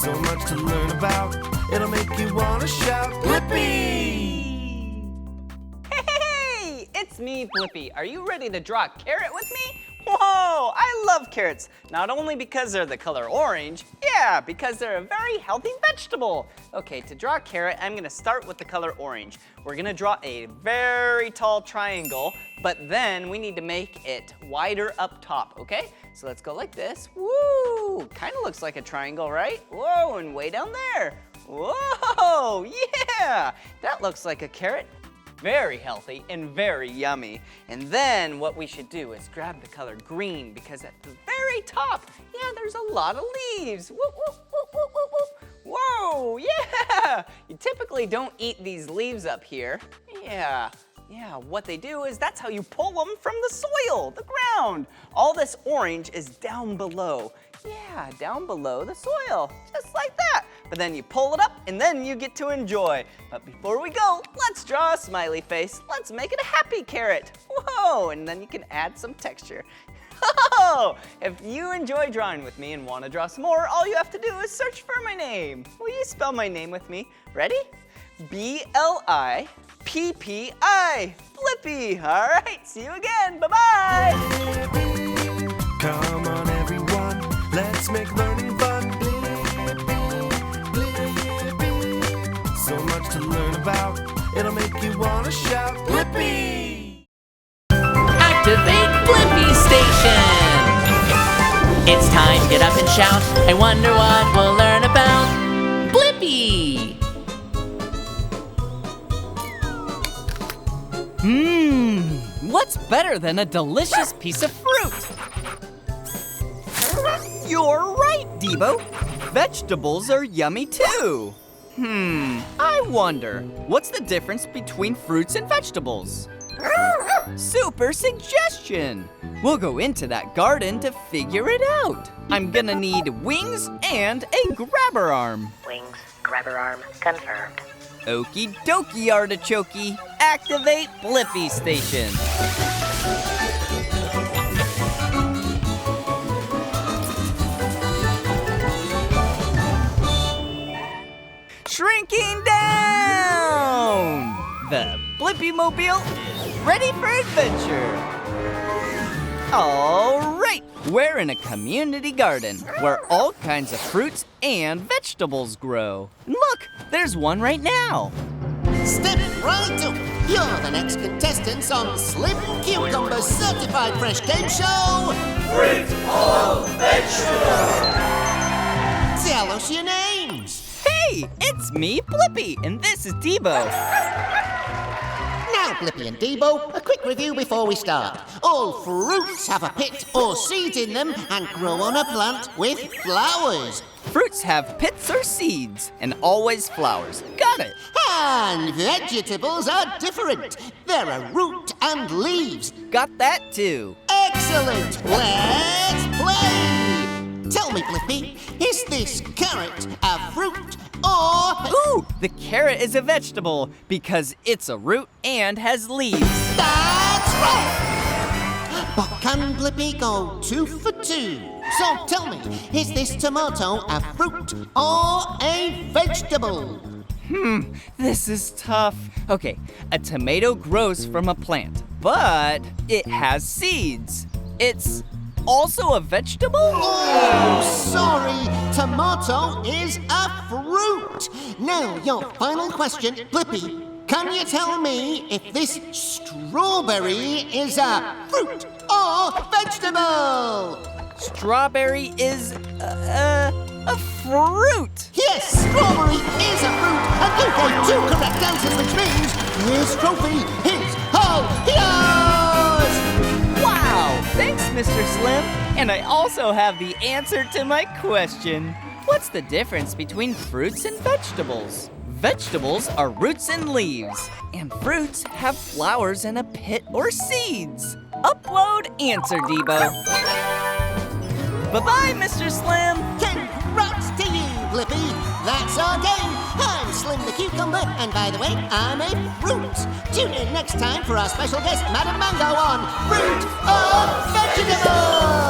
So much to learn about, it'll make you want to shout, Blippi! Hey, it's me, Blippi. Are you ready to draw a carrot with me? Whoa, I love carrots. Not only because they're the color orange, yeah, because they're a very healthy vegetable. Okay, to draw a carrot, I'm gonna start with the color orange. We're gonna draw a very tall triangle, but then we need to make it wider up top, okay? So let's go like this. Woo, kind of looks like a triangle, right? Whoa, and way down there. Whoa, yeah, that looks like a carrot. Very healthy and very yummy. And then what we should do is grab the color green, because at the very top, yeah, there's a lot of leaves. Woo, woo, woo, woo, woo, woo. Whoa, yeah! You typically don't eat these leaves up here. Yeah, what they do is that's how you pull them from the soil, the ground. All this orange is down below. Yeah, down below the soil, just like that. But then you pull it up and then you get to enjoy. But before we go, let's draw a smiley face. Let's make it a happy carrot. Whoa, and then you can add some texture. Oh, if you enjoy drawing with me and want to draw some more, all you have to do is search for my name. Will you spell my name with me? Ready? B-L-I-P-P-I, Blippi. All right, see you again. Bye-bye. Come on, everyone, let's make learning fun. So much to learn about, it'll make you want to shout, Blippi! Activate Blippi Station! It's time, get up and shout. I wonder what we'll learn about Blippi! What's better than a delicious piece of fruit? You're right, Debo. Vegetables are yummy too. I wonder, what's the difference between fruits and vegetables? Super suggestion! We'll go into that garden to figure it out. I'm gonna need wings and a grabber arm. Wings, grabber arm, confirmed. Okie dokie, artichoke. Activate Blippi Station. Shrinking down! The Blippi Mobile is ready for adventure. All right, we're in a community garden where all kinds of fruits and vegetables grow. And look, there's one right now. Step right up. You're the next contestants on Slim Cucumber's certified fresh game show. Fruit or vegetable? Tell us your names. Hey, it's me, Blippi, and this is Debo. Now, Blippi and Debo, a quick review before we start. All fruits have a pit or seeds in them and grow on a plant with flowers. Fruits have pits or seeds, and always flowers. Got it. And vegetables are different. They're a root and leaves. Got that too. Excellent. Let's play. Tell me, Blippi, is this carrot a fruit or... Ooh, the carrot is a vegetable because it's a root and has leaves. That's right! But can Blippi go 2 for 2? So tell me, is this tomato a fruit or a vegetable? This is tough. Okay, a tomato grows from a plant, but it has seeds. It's also a vegetable? Oh, sorry, tomato is a fruit. Now, your final question, Blippi. Can you tell me if this strawberry is a fruit or vegetable? Strawberry is a fruit. Yes, strawberry is a fruit, and you gave 2 correct answers, which means this trophy is all yours! Wow, thanks, Mr. Slim. And I also have the answer to my question. What's the difference between fruits and vegetables? Vegetables are roots and leaves, and fruits have flowers and a pit or seeds. Upload answer, Debo. Bye-bye, Mr. Slim. Congrats to you, Blippi. That's our game. I'm Slim the Cucumber, and by the way, I'm a fruit. Tune in next time for our special guest, Madam Mango, on Fruit or Vegetable.